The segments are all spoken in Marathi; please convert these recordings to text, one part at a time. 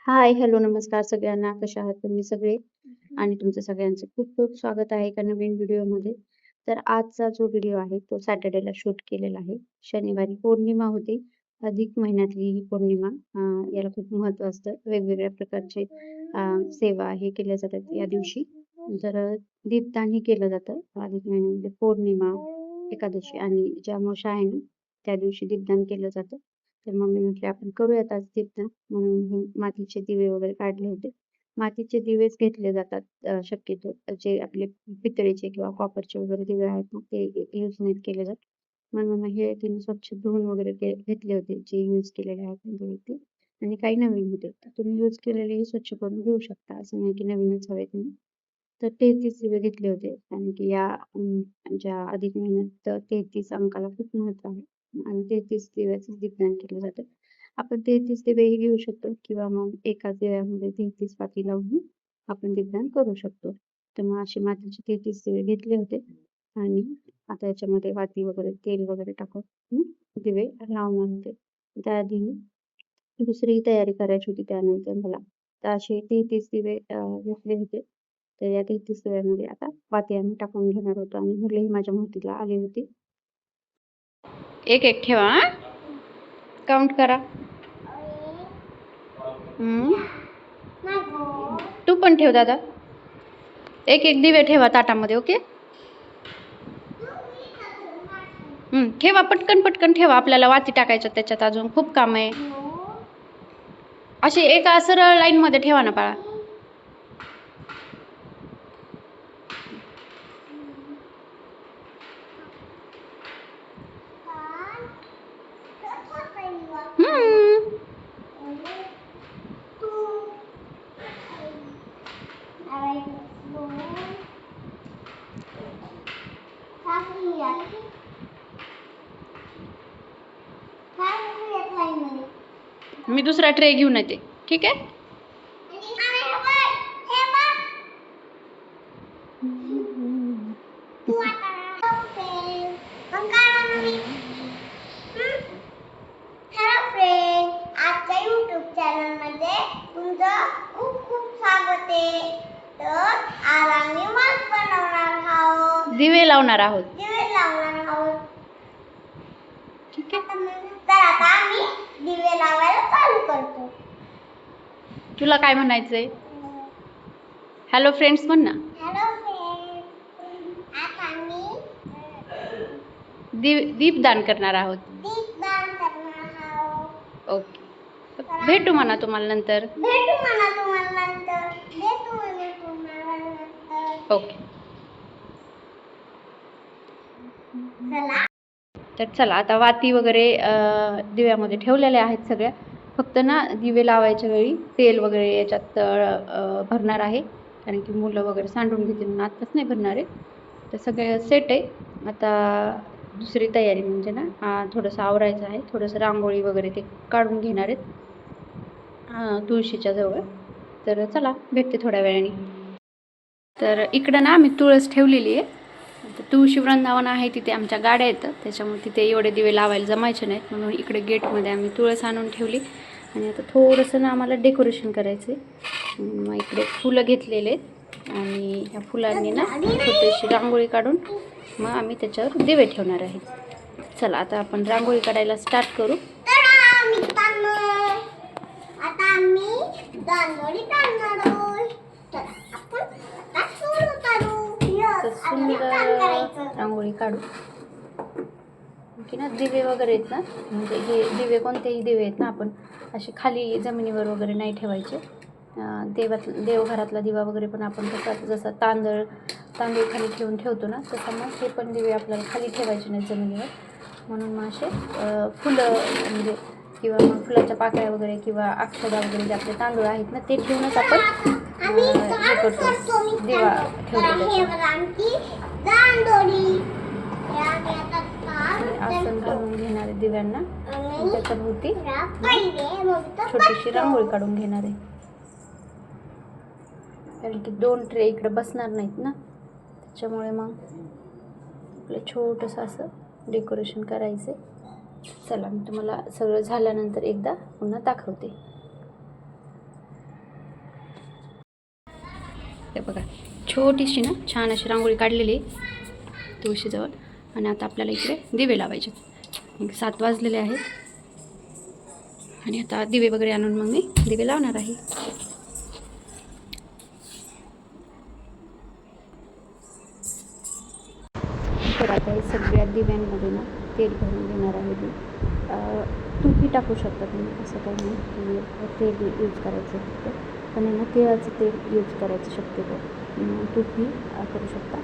हाय, हॅलो, नमस्कार सगळ्यांना. कशा आहात तुम्ही सगळे? आणि तुमचं सगळ्यांचं खूप खूप स्वागत आहे एका नवीन व्हिडिओमध्ये. तर आजचा जो व्हिडिओ आहे तो सॅटर्डेला शूट केलेला आहे. शनिवारी पौर्णिमा होती. अधिक महिन्यातली ही पौर्णिमा. याला खूप महत्त्व असतं. वेगवेगळ्या प्रकारचे सेवा हे केल्या जातात या दिवशी. तर दीपदानही केलं जातं. अधिक महिन्यामध्ये पौर्णिमा, एकादशी आणि ज्या अमावस्या आहे ना, त्या दिवशी दीपदान केलं जातं. तर मम्मी म्हटली आपण करूयात आज दीपदान. म्हणून मी मातीचे दिवे वगैरे काढले होते. मातीचे दिवेच घेतले जातात शक्यतो. जे आपले पितळेचे किंवा कॉपरचे वगैरे दिवे आहेत ना, ते यूज नाहीत केले जात. म्हणून मग हे तिने स्वच्छ धुवून वगैरे घेतले होते, जे यूज केलेले आहेत ना दिवे ते. आणि काही नवीन होते. तर तुम्ही यूज केलेलेही स्वच्छ करून घेऊ शकता. असं नाही की नवीनच हवेत म्हणून. तर 33 दिवे घेतले होते. कारण की या ज्या अधिक महिन्यात 33 अंकाला खूप महत्त्व आहे. आणि 33 दिव्याचंच दीपदान केलं जातं. आपण 33 दिवेही घेऊ शकतो किंवा मग एकाच दिव्यामध्ये 33 वाती लावून आपण दीपदान करू शकतो. तर मग असे मातीचे 33 दिवे घेतले होते आणि आता याच्यामध्ये वाती वगैरे, तेल वगैरे टाकून दिवे लावणार होते. त्याआधी दुसरी तयारी करायची होती त्यानंतर मला. तर असे 33 दिवे घेतले होते. तर या 33 दिव्यामध्ये आता वाती आम्ही टाकून घेणार होतो आणि मुलंही माझ्या मदतीला आली होती. एक एक ठेवा हां. काउंट करा. तू पण ठेव दादा. एक एक दिवे ठेवा ताटामध्ये. ओके. ठेवा पटकन पटकन ठेवा. आपल्याला वाती टाकायच्या त्याच्यात अजून खूप काम आहे. अशी एका सरळ लाईन मध्ये ठेवा ना बाळा. मी दुसरा ट्रे घेऊन येते. ठीक आहे. आजच्या YouTube चॅनलमध्ये तुमचं खूप खूप स्वागत आहे. तर आज आम्ही मास्क बनवणार आहोत. दिवे लावणार आहोत. ठीक आहे. तर आता आम्ही दिवे लावायला चालू करतो. तुला काय म्हणायचंय? हॅलो फ्रेंड्स म्हण ना. Hello friends. आता आम्ही दीपदान करणार आहोत. ओके. भेटू म्हणा तुम्हाला नंतर. ओके. तर चला आता वाती वगैरे दिव्यामध्ये ठेवलेल्या आहेत सगळ्या. फक्त ना दिवे लावायच्या वेळी तेल वगैरे याच्यात भरणार आहे. कारण की मुलं वगैरे सांडून घेतील म्हणून आत्ताच नाही भरणार आहे. तर सगळं सेट आहे. आता दुसरी तयारी म्हणजे ना थोडंसं आवरायचं आहे. थोडंसं रांगोळी वगैरे ते काढून घेणार आहेत तुळशीच्या जवळ. तर चला भेटते थोड्या वेळाने. तर इकडं ना आम्ही तुळस ठेवलेली आहे. तुळशी वृंदावन आहे, तिथे आमच्या गाड्या येतात, त्याच्यामुळे तिथे एवढे दिवे लावायला जमायचे नाहीत. म्हणून इकडे गेटमध्ये आम्ही तुळस आणून ठेवली. आणि आता थोडंसं ना आम्हाला डेकोरेशन करायचं आहे. मग इकडे फुलं घेतलेले आहेत आणि ह्या फुलांनी ना छोटीशी रांगोळी काढून मग आम्ही त्याच्यावर दिवे ठेवणार आहे. चला आता आपण रांगोळी काढायला स्टार्ट करू. सुंदर रांगोळी काढू की ना. दिवे वगैरे आहेत ना, म्हणजे हे दिवे कोणतेही दिवे आहेत ना, आपण असे खाली जमिनीवर वगैरे नाही ठेवायचे. देवघरातला दिवा वगैरे पण आपण जसा तांदूळ खाली ठेवतो ना, तसं मग हे पण दिवे आपल्याला खाली ठेवायचे नाही जमिनीवर. म्हणून मग असे फुलं म्हणजे किंवा मग फुलाच्या पाकळ्या वगैरे किंवा अक्षदा वगैरे जे आपले तांदूळ आहेत ना, ते ठेवूनच आपण हे करतो, दिवा ठेवतो. आसन घालून घेणार आहे दिव्यांना, त्याच्या भोवती छोटीशी रांगोळी काढून घेणार आहे. कारण की 2 ट्रे इकडे बसणार नाहीत ना, त्याच्यामुळे मग आपलं छोटंसं असं डेकोरेशन करायचं आहे. चला मी तुम्हाला सगळं झाल्यानंतर एकदा पुन्हा दाखवते. हे बघा छोटीशी ना छान अशी रांगोळी काढलेली तुळशीजवळ. आणि आता आपल्याला इकडे दिवे लावायचे. 7 वाजलेले आहेत आणि आता दिवे वगैरे आणून मग मी दिवे लावणार आहे. तर आता हे सगळ्या दिव्यांमध्ये ना तेल भरून घेणार आहे मी. तूपही टाकू शकता तुम्ही, असं काही नाही तेल यूज करायचं फक्त. पण आहे ना तिळाचं तेल यूज करायचं शक्यतो. तूपही करू शकता.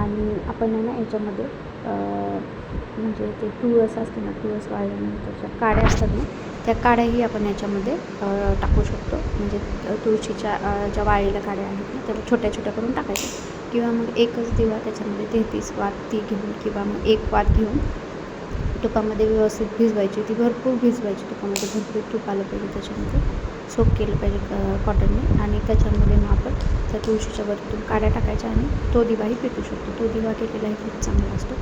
आणि आपण आहे ना याच्यामध्ये म्हणजे ते तुळस असते ना, तुळस वाळल्यानंतरच्या काड्या असतात ना, त्या काड्याही आपण याच्यामध्ये टाकू शकतो. म्हणजे तुळशीच्या ज्या वाळलेल्या काड्या आहेत ना, त्या छोट्या छोट्या करून टाकायच्या. किंवा मग एकच दिवा त्याच्यामध्ये 33 वात ती घेऊन, किंवा मग 1 वात घेऊन तुपामध्ये व्यवस्थित भिजवायची. ती भरपूर भिजवायची. तुपामध्ये भरपूर तूप आलं पाहिजे, त्याच्यामध्ये सोप केलं पाहिजे कॉटनने. आणि त्याच्यामध्ये मग आपण त्या तुळशीच्या वरतून काड्या टाकायच्या आणि तो दिवाही पेटू शकतो. तो दिवा केलेलाही खूप चांगला असतो.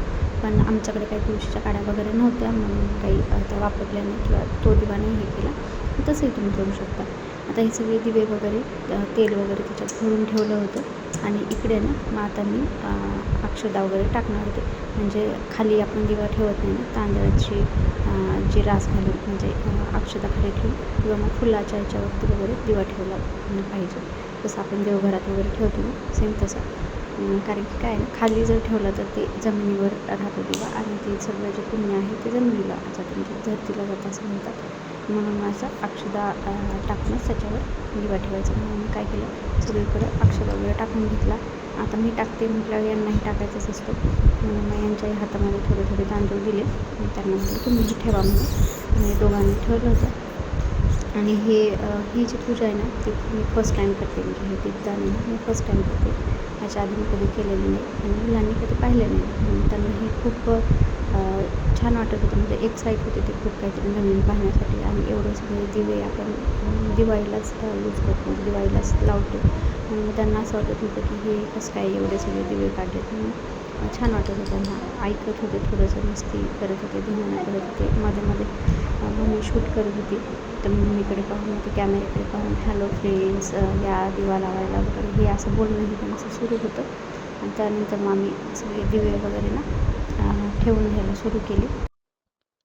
पण आमच्याकडे काही तुळशीच्या काड्या वगैरे नव्हत्या म्हणून काही त्या वापरल्या नाही, किंवा तो दिवा नाही हे केला. तसंही तुम्ही करू शकता. आता हे सगळे दिवे वगैरे तेल वगैरे त्याच्यात भरून ठेवलं होतं. आणि इकडे ना मग आता मी अक्षदा वगैरे टाकणार होते. म्हणजे खाली आपण दिवा ठेवत नाही ना, तांदळाची जी रास घालून, म्हणजे अक्षदा खाली ठेवून, किंवा मग फुलाच्या ह्याच्यावरती वगैरे दिवा ठेवला पाहिजे. जसं आपण देवघरात वगैरे ठेवतो ना, सेम तसं. कारण की काय ना, खाली जर ठेवलं तर ते जमिनीवर राहतो दिवा, आणि ते सगळं जे पुण्य आहे ते जमिनीला जातं, म्हणजे धरतीला जातं असं म्हणतात. म्हणून माझा अक्षदा टाकूनच त्याच्यावर दिवा ठेवायचा. म्हणून मी काय केलं, सगळीकडं अक्षदा वगैरे टाकून घेतला. आता मी टाकते म्हटल्यावर यांनाही टाकायचंच असतं, म्हणून मग यांच्याही हातामध्ये थोडे थोडे तांदूळ दिले. त्यांना म्हटलं तुम्हीही ठेवा म्हणून. आणि दोघांनी ठेवलं होतं. आणि ही जी पूजा आहे ना, ती मी फर्स्ट टाईम करते. म्हणजे हे दीपदान आहे ना, मी फर्स्ट टाईम करते. ह्याच्या आधी मी कधी केलेलं नाही, आणि मुलांनी कधी पाहिलं नाही. म्हणून त्यांना हे खूप छान वाटत होतं. म्हणजे एक्साईट होते ते खूप काहीतरी नवीन पाहण्यासाठी. आणि एवढे सगळे दिवे आपण दिवाळीलाच यूज करतो, म्हणजे दिवाळीलाच लावतो. म्हणून त्यांना असं वाटत होतं की हे कसं काय एवढे सगळे दिवे काढलेत. म्हणून छान वाटत होतं त्यांना. ऐकत होते, थोडंसं मस्ती करत होते, धिंगाणा करत होते. मध्ये मध्ये मम्मी शूट करत होती, तर मम्मीकडे पाहून, ते कॅमेऱ्याकडे पाहून हॅलो फ्रेंड्स, या दिवा लावायला वगैरे हे असं बोलणंही त्यांचं सुरू होतं. आणि त्यानंतर मग आम्ही सगळे दिवे वगैरे ना ठेवून घ्यायला सुरू केली.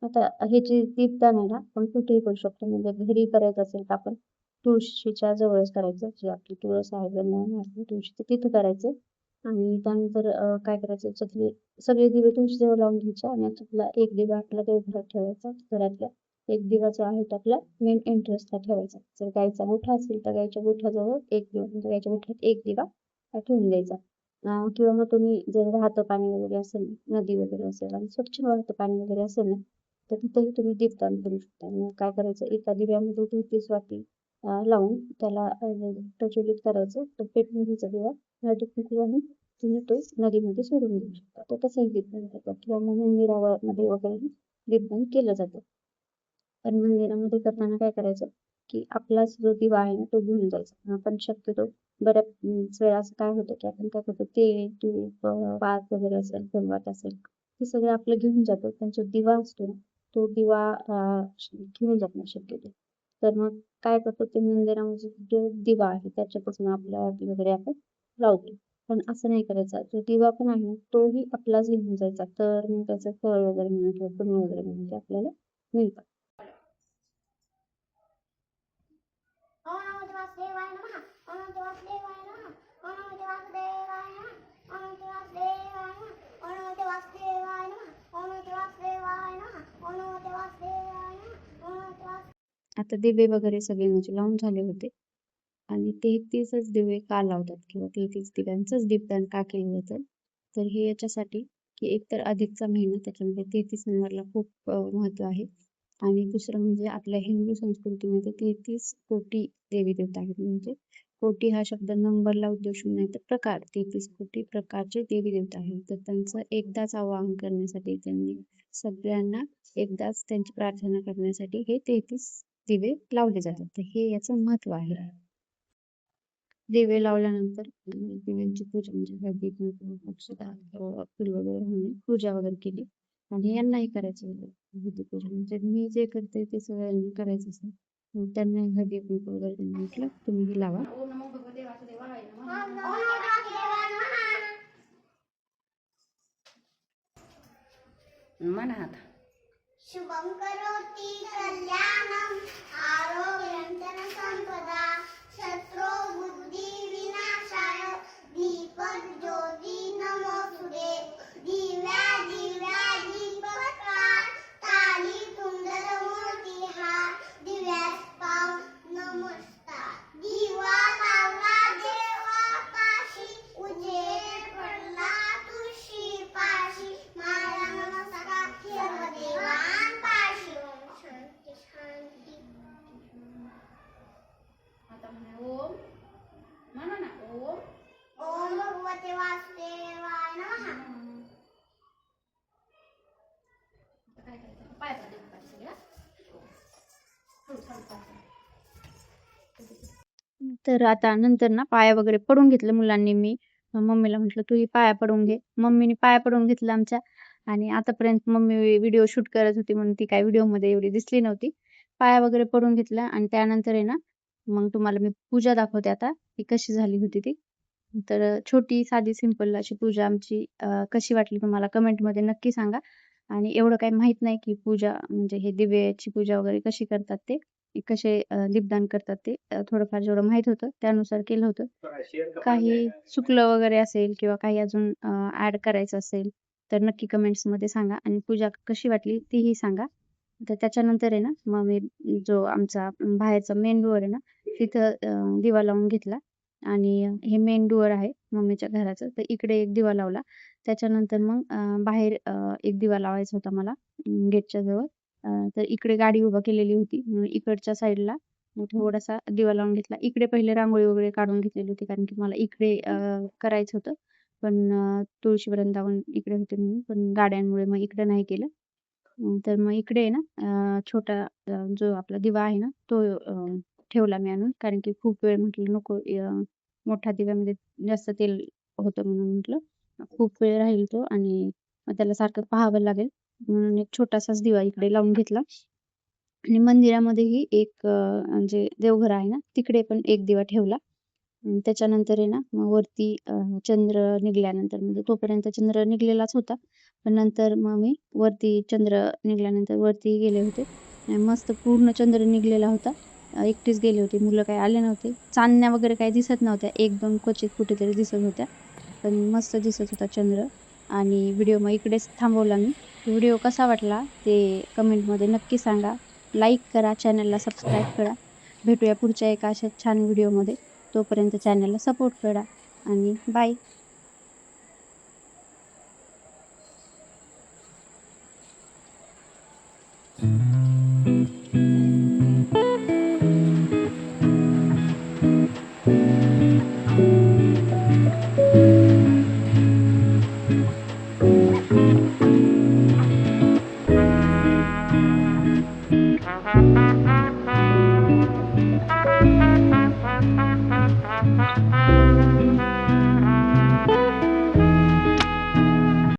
आता हे जे दीपदान आहे ना, आपण कुठेही करू शकतो. म्हणजे घरी करायचं असेल तर आपण तुळशीच्या जवळच करायचं. जी आपली तुळस आहे तुळशी, तिथं करायचं. आणि त्यानंतर काय करायचं, सगळे दिवे तुळशीजवळ लावून घ्यायचे. आणि त्यातला एक दिवा आपला देवघरात ठेवायचा. घरातल्या एक दिवा जो आहे तो आपला मेन एंट्रन्सला ठेवायचा. जर गाईचा गोठा असेल तर गाईच्या गोठ्याजवळ एक दिवा, म्हणजे गाईच्या गोठ्यात एक दिवा ठेवून द्यायचा. किंवा मग तुम्ही जर वाहतं पाणी वगैरे असेल, नदी वगैरे असेल आणि स्वच्छ वाहतं पाणी वगैरे असेल ना, तर तिथेही तुम्ही दीपदान करू शकता. मग काय करायचं, एका दिव्यामध्ये 33 वाती लावून त्याला प्रज्वलित करायचं. तो पेटून घ्यायचा दिवा. हळदी कुंकू आणि तुम्ही तो नदीमध्ये सोडून देऊ शकता. तर तसंही दीपदान करतात. किंवा मग मंदिरामध्ये वगैरे दीपदान केलं जातं. पण मंदिरामध्ये करताना काय करायचं, की आपलाच जो दिवा आहे ना, तो घेऊन जायचा. आपण शक्यतो बऱ्याच वेळा असं काय होतं, की आपण काय करतो, तेल, तूप, वात वगैरे असेल, फुलवात असेल, हे सगळं आपलं घेऊन जातो. त्यांचा दिवा असतो ना, तो दिवा घेऊन जात नाही शक्यतो. तर मग काय करतो, ते मंदिरामध्ये जो दिवा आहे त्याच्यापासून आपल्या आरती वगैरे आपण लावतो. पण असं नाही करायचं. जो दिवा पण आहे तोही आपलाच घेऊन जायचा. तर मग त्याचं फळ वगैरे म्हणा, किंवा पुण्य वगैरे म्हणून ते आपल्याला मिळतं. ओम नमो वासुदेवाय नमः. ओम नमो वासुदेवाय नमः. ओम नमो वासुदेवाय नमः. ओम नमो वासुदेवाय नमः. ओम नमो वासुदेवाय नमः. ओम नमो वासुदेवाय नमः. ओम नमो वासुदेवाय नमः. ओम नमो आता दिवे वगैरे सगळे म्हणजे लावून झाले होते. आणि 33च दिवे का लावतात, किंवा 33 दिव्यांचंच दीपदान का केलं जातं, तर हे याच्यासाठी की एकतर अधिकचा महिना, त्याच्यामध्ये 33 नंबरला खूप महत्त्व आहे. आणि दुसरं म्हणजे आपल्या हिंदू संस्कृतीमध्ये 33 कोटी देवी देवता आहेत. म्हणजे कोटी हा शब्द नंबरला उद्देशून नाही, तर प्रकार, 33 कोटी प्रकारचे देवी देवता आहेत. तर त्यांचं एकदाच आवाहन करण्यासाठी, त्यांनी सगळ्यांना एकदाच त्यांची प्रार्थना करण्यासाठी हे 33 दिवे लावले जातात. तर हे याचं महत्त्व आहे. दिवे लावल्यानंतर दिव्यांची पूजा, म्हणजे हळदी कुंकू, अक्षता, फुल वगैरे म्हणून पूजा वगैरे केली. आणि यांनाही करायचं हळदी पूजा. म्हणजे मी जे करते ते सगळ्यांनी करायचं असतं. मग त्यांना हळदी कुंकू वगैरे म्हटलं तुम्हीही लावा. ओम नमो भगवते वासुदेवाय नमः. म्हणा आता. शुभं करोति कल्याणं आरोग्यं धनसंपदा शत्रो बुद्धि विनाशाय दीपज्योती नमोस्तुते दिव्या दिव्या दीपप्रकाश ताली सुंदर मूर्तिहार दिव्यास पाव नमस्कार दिवा लावला देवापाशी उजेड पडला तुळशी पाशी माझा नमस्कार सर्व देवांपाशी ओम शांती शांती आता म्हणे ओम म्हणा ना ओम. ओम भगवते वासुदेवाय नमः आता काय करायचं पाय पडायचं सगळ्या. तर आता नंतर ना पाया वगैरे पडून घेतलं मुलांनी. मी मम्मीला म्हटलं तू ही पाया पडून घे. मम्मीने पाया पडून घेतलं आमच्या. आणि आतापर्यंत मम्मी व्हिडिओ शूट करत होती म्हणून ती काय व्हिडिओमध्ये एवढी दिसली नव्हती. पाया वगैरे पडून घेतला आणि त्यानंतर आहे ना मग तुम्हाला मी पूजा दाखवते आता ती कशी झाली होती ती. तर छोटी साधी सिंपल अशी पूजा आमची कशी वाटली तुम्हाला कमेंटमध्ये नक्की सांगा. आणि एवढं काही माहित नाही की पूजा म्हणजे हे दिव्याची पूजा वगैरे कशी करतात ते कसे दीपदान करतात ते थोडंफार जेवढं माहित होतं त्यानुसार केलं होतं. काही चुकलं वगैरे असेल किंवा काही अजून ऍड करायचं असेल तर नक्की कमेंट्स मध्ये सांगा आणि पूजा कशी वाटली तीही सांगा. तर त्याच्यानंतर आहे ना मग मी जो आमचा बाहेरचा मेन डोअर आहे ना तिथं दिवा लावून घेतला. आणि हे मेन डोअर आहे मम्मीच्या घराचं तर इकडे एक दिवा लावला. त्याच्यानंतर मग बाहेर एक दिवा लावायचा होता मला गेटच्या जवळ. तर इकडे गाडी उभा केलेली होती म्हणून इकडच्या साईडला थोडासा दिवा लावून घेतला. इकडे पहिले रांगोळी वगैरे काढून घेतलेली होती कारण की मला इकडे करायचं होतं. पण तुळशी वृंदावन इकडे होते म्हणून पण गाड्यांमुळे मग इकडे नाही केलं. तर मग इकडे आहे ना छोटा जो आपला दिवा आहे ना तो ठेवला मी आणून कारण की खूप वेळ म्हटलं नको मोठा दिव्यामध्ये जास्त तेल होतं म्हणून म्हटलं खूप वेळ राहील तो आणि मग त्याला सारखं पाहावं लागेल म्हणून एक छोटासाच दिवा इकडे लावून घेतला. आणि मंदिरामध्येही एक म्हणजे देवघर आहे ना तिकडे पण एक दिवा ठेवला. त्याच्यानंतर आहे ना मग वरती चंद्र निघाल्यानंतर म्हणजे तोपर्यंत चंद्र निघलेलाच होता. पण नंतर मग मी वरती चंद्र निघाल्यानंतर वरती गेले होते आणि मस्त पूर्ण चंद्र निघलेला होता. एकटीच गेले होते मुलं काही आले नव्हते. चांदण्या वगैरे काही दिसत नव्हत्या 1-2 क्वचित कुठेतरी दिसत होत्या. पण मस्त दिसत होता चंद्र. आणि व्हिडिओ मग इकडेच थांबवला मी. व्हिडिओ कसा वाटला ते कमेंटमध्ये नक्की सांगा. लाईक करा, चॅनलला सबस्क्राईब करा. भेटूया पुढच्या एका अशाच छान व्हिडिओमध्ये. तोपर्यंत चॅनलला सपोर्ट करा आणि बाय. Thank you.